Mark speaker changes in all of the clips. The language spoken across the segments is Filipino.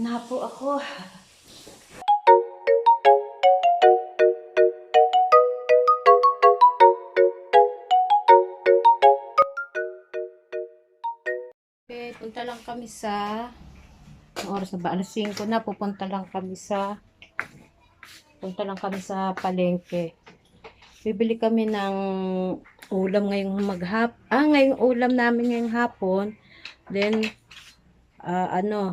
Speaker 1: Napo ako. Okay, punta lang kami sa oras na ba? Alas 5 na. Punta lang kami sa palengke. Bibili kami ng ulam ngayong ngayong ulam namin ngayong hapon. Then,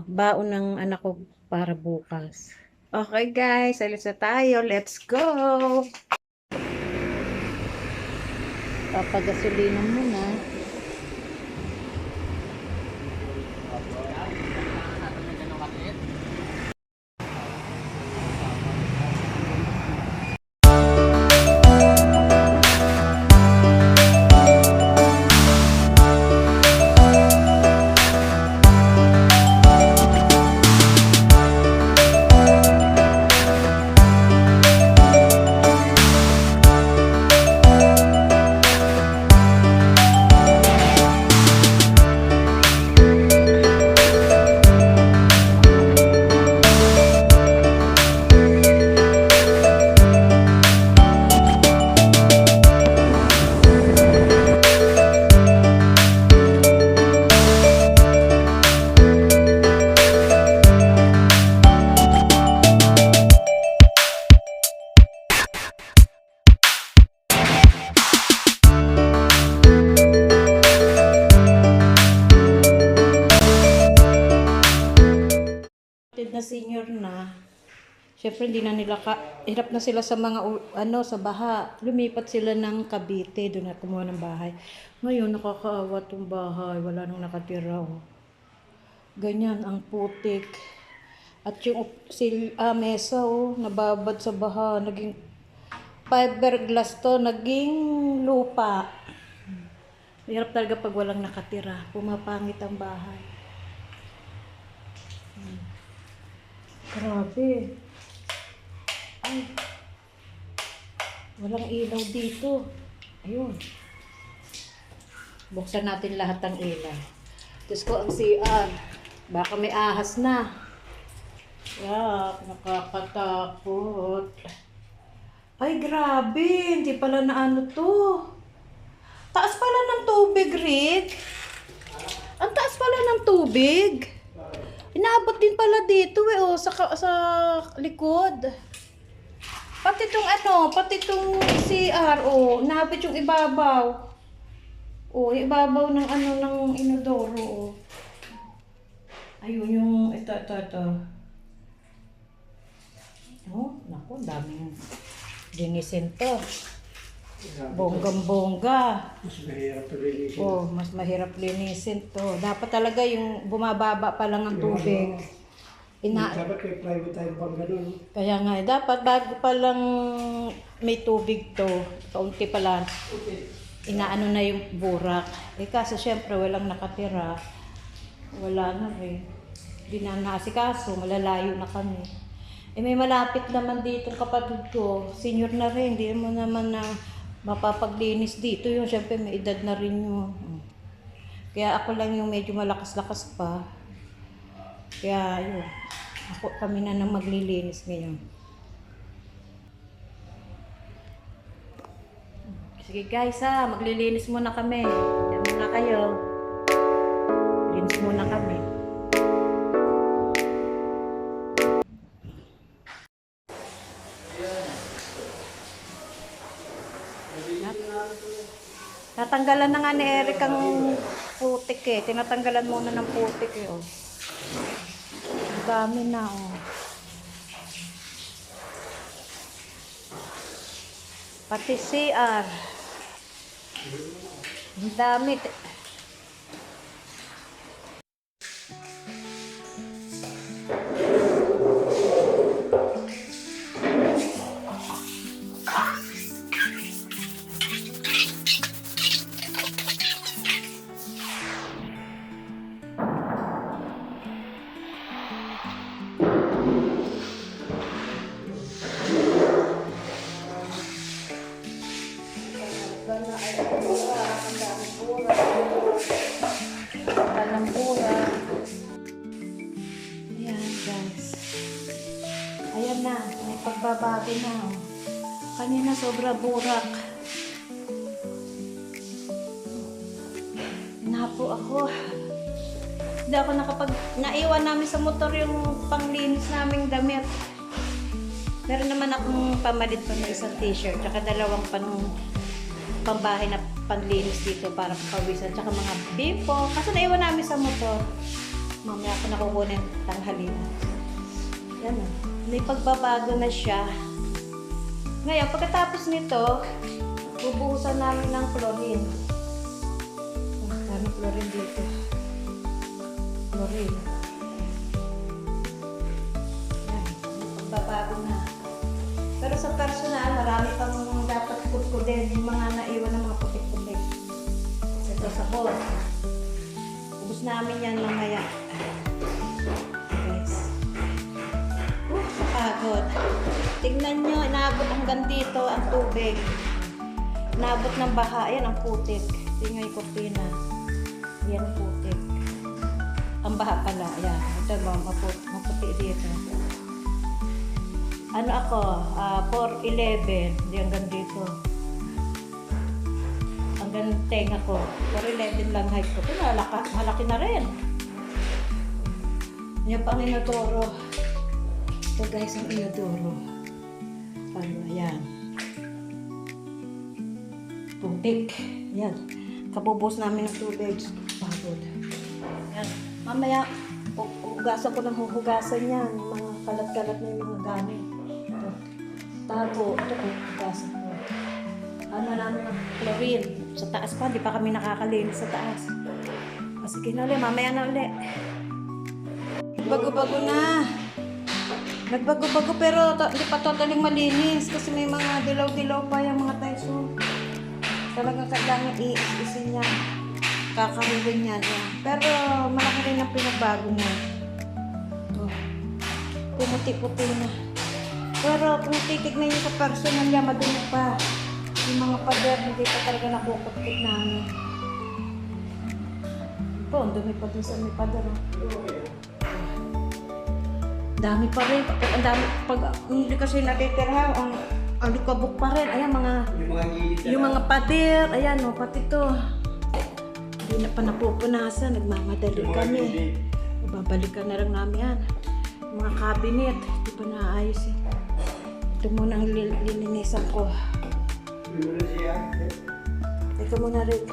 Speaker 1: baon ng anak ko para bukas. Okay guys, alis na tayo. Let's go! Papagasolina muna. Na senior na, syempre hindi na nila hirap na sila sa mga sa baha. Lumipat sila ng Cavite, doon na kumuha ng bahay. Ngayon nakakaawa tong bahay, wala nang nakatira. Ganyan ang putik. At yung mesa nababad sa baha, naging fiberglass to, naging lupa. Hirap talaga pag walang nakatira, pumapangit ang bahay. Grabe. Ay. Walang ilaw dito. Ayun. Buksan natin lahat ng ilaw. Tapos ko ang CR. Baka may ahas na. Nakakatakot. Ay, grabe. Hindi pala na ano to. Taas pala ng tubig, Rick. Ang taas pala ng tubig. Inaabot din pala dito sa likod. Pati itong CR, inaabot yung ibabaw. Yung ibabaw ng ng inodoro, Ayun yung ito. Naku, daming linisin to. Bonggang-bongga.
Speaker 2: Mas mahirap linisin.
Speaker 1: Mas mahirap linisin to. Dapat talaga yung bumababa pa lang ang tubig.
Speaker 2: Dapat may private time pang ganun.
Speaker 1: Kaya nga, dapat bago pa lang may tubig to, kaunti pa lang, inaano na yung burak. Kaso syempre walang nakatira. Wala na rin. Di na naasikaso, malalayo na kami. May malapit naman dito kapatid ko, senior na rin, hindi mo naman na mapapaglinis dito yun. Siyempre may edad na rin yun. Kaya ako lang yung medyo malakas-lakas pa. Kaya yun, kami na nang maglilinis ngayon. Sige guys maglilinis muna kami. Diyan muna kayo. Linis muna kami. Natanggalan na nga ni Eric ang putik Tinatanggalan muna ng putik Ang dami na Pati CR. Ang dami. Ang dami pura. pagbabago na. Oh. Kanina sobra burak. Napo ako. Hindi ako naiwan namin sa motor yung panglinis naming damit. Meron naman akong pamalit pa ng isang t-shirt, tsaka dalawang pambahay na panlinis dito para pawisan, tsaka mga bimpo. Kasi naiwan namin sa motor. Mamaya ako nakukunin tanghalian. Yan o. May pagbabago na siya. Ngayon, pagkatapos nito, bubuhusan namin ng chlorine. Ang dami chlorine dito. Chlorine. Yan. May pagbabago na. Pero sa personal, marami pang dapat kutkudin. Yung mga naiwan ng mga putik-putik. Ito sa boss. Ubus namin yan mamaya. Guys. Kapagod. Tingnan nyo, inaabot hanggang dito ang tubig. Inaabot ng baha. Ayan ang putik. Tingnan yung kurtina. Ayan ang putik. Ang baha pala. Ayan. Ito ba, maputi dito. Ano ako? 4'11". Hindi hanggang dito. Hanggang tenga ko. 4'11" lang height ko. Pero malaki na rin. Yan pa ang inodoro. Ito guys, ang inodoro. Ano, ayan. Putik. Yan. Kabubos namin ng tubig. Pagod. Yan. Mamaya, hugasan ko ng hugasan yan. Yung mga kalat-kalat na yung mga gamit. Ito. Tago. Ito ko, hugasan ko. Ano namin ng chlorine. Sa taas pa, hindi pa kami nakakalinis sa taas. Sige na ulit, mamaya na ulit. Bago-bago na. Nagbago-bago pero hindi pa totaling malinis kasi may mga dilaw-dilaw pa yung mga tiles. Talagang kailangan i-isin niya. Kakaruhin niya. Pero malaki rin ang pinagbago niya. Pumuti-puti na. Pero kung titignan niyo sa personal niya, madumi pa. Yung mga pader, hindi pa talaga nakukutik namin. Po, ang dumi pa dun sa may pader. Dami pa rin. Ang dami. Pag hindi kasi natitira, ang alikabok pa rin. Ayan, yung mga pader. Ayan, o, pati to. Hindi na pa napupunasan. Nagmamadali kami. Babalikan na lang namin yan. Mga cabinet. Hindi pa naayos eh. Ito muna ang lilinisan ko. Ito muna, Rick.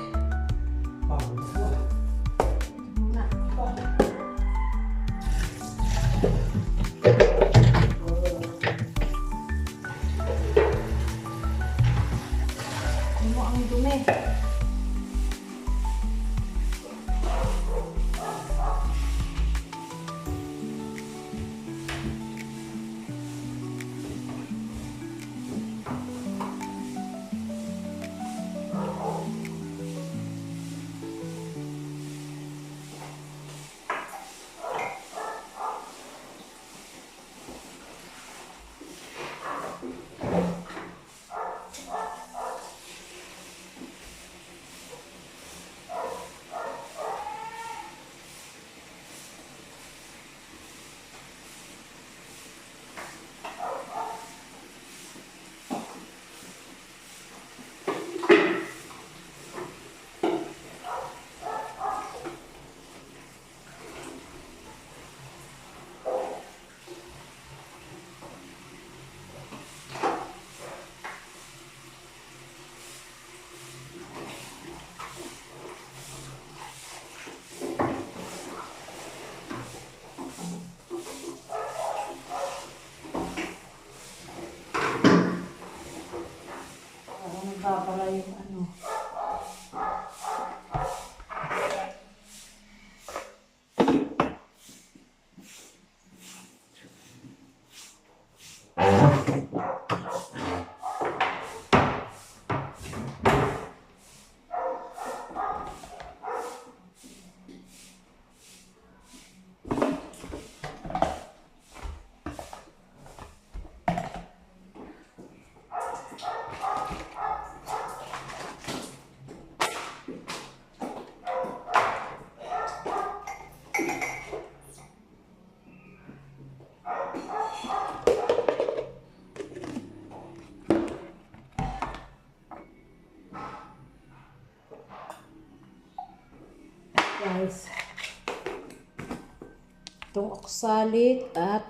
Speaker 1: itong oxalic at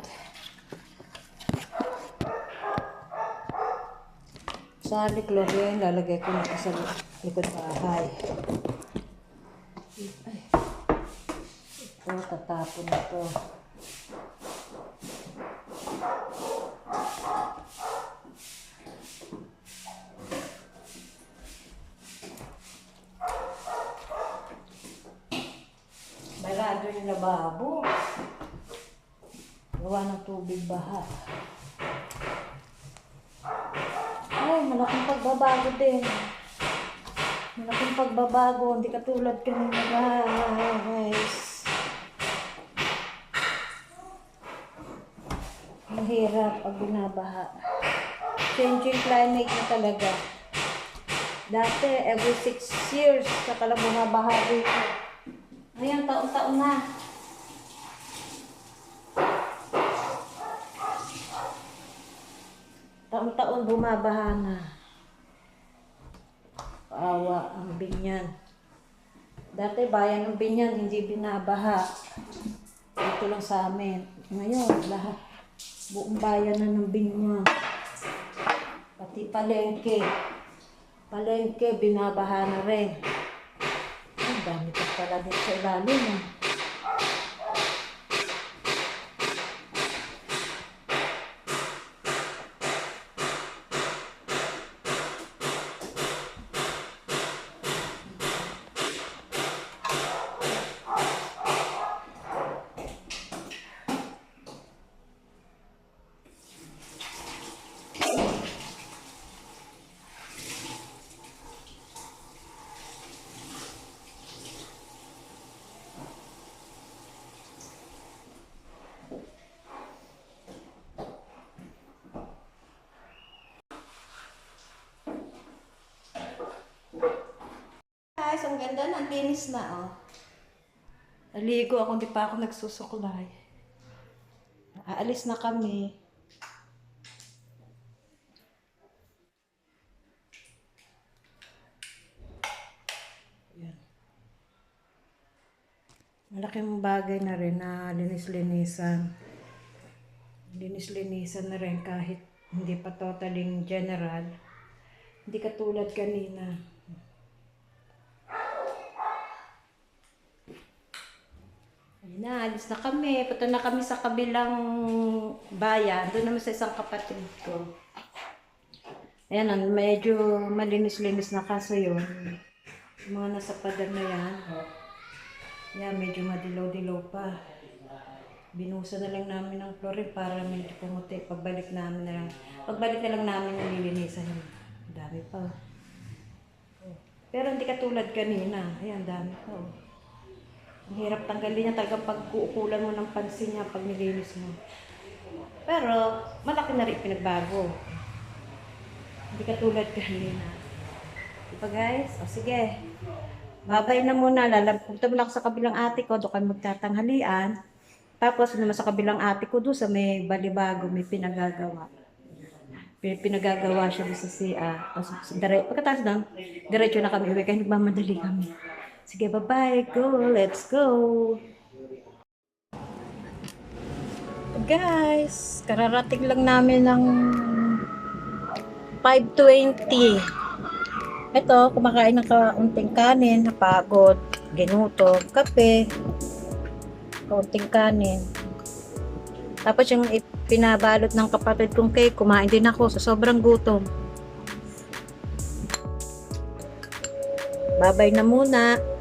Speaker 1: oxalic chlorine. Lalagay ko na sa likod bahay. Ay. Ito, tatapon na ito. Barado yung lababo. Gawa ng tubig baha. Ay, malaking pagbabago din. Malaking pagbabago. Hindi katulad kanina, guys. Mahirap pag binabaha. Changing climate na talaga. Dati, every 6 years, saka lang bumabaha dito. Ngayon, taon-taon na. Taon-taon bumabaha na. Paawa ang Binyan. Dati, bayan ng Binyan, hindi binabaha. Ito lang sa amin. Ngayon, lahat. Buong bayan na ng Binyan. Pati palengke. Palengke, binabaha na rin. Ang dami pa pala dito sa ilalim. Guys, ang ganda na, ang linis na, oh. Naligo ako, hindi pa ako nagsusuklay. Aalis na kami. Yan. Malaking bagay na rin na linis-linisan. Linis-linisan na rin kahit hindi pa totaling general. Hindi katulad kanina. Ayun na, alis na kami. Punta na kami sa kabilang bayan. Doon naman sa isang kapatid ko. Ayan, medyo malinis-linis na kasi yun. Yung mga nasa pader na yan. Yan, medyo madilaw-dilaw pa. Binusa na lang namin ng chlorine para medyo pumuti. Pagbalik na lang namin nililinisan yun. Dami pa. Pero hindi katulad kanina. Ayan, dami pa. Ang hirap tanggalin niya talagang pagkukulan mo ng pansin niya pag nilinis mo. Pero malaki na rin pinagbago. Hindi katulad kanina. Diba guys? O sige. Babay na muna. Punta muna ako sa kabilang ate ko. Doon kami magtatanghalian. Tapos naman sa kabilang ate ko doon sa may Balibago may pinagagawa. Pinagagawa siya doon sa CA. Pagkatapos doon, diretso na kami uwi. Kaya nagmamadali kami. Sige, bye-bye. Go. Let's go. Guys, kararating lang namin ng 5:20. Ito, kumakain ng kaunting kanin, napagod, ginutom, kape, kaunting kanin. Tapos yung pinabalot ng kapatid kong cake, kumain din ako sa sobrang gutom. Babay na muna.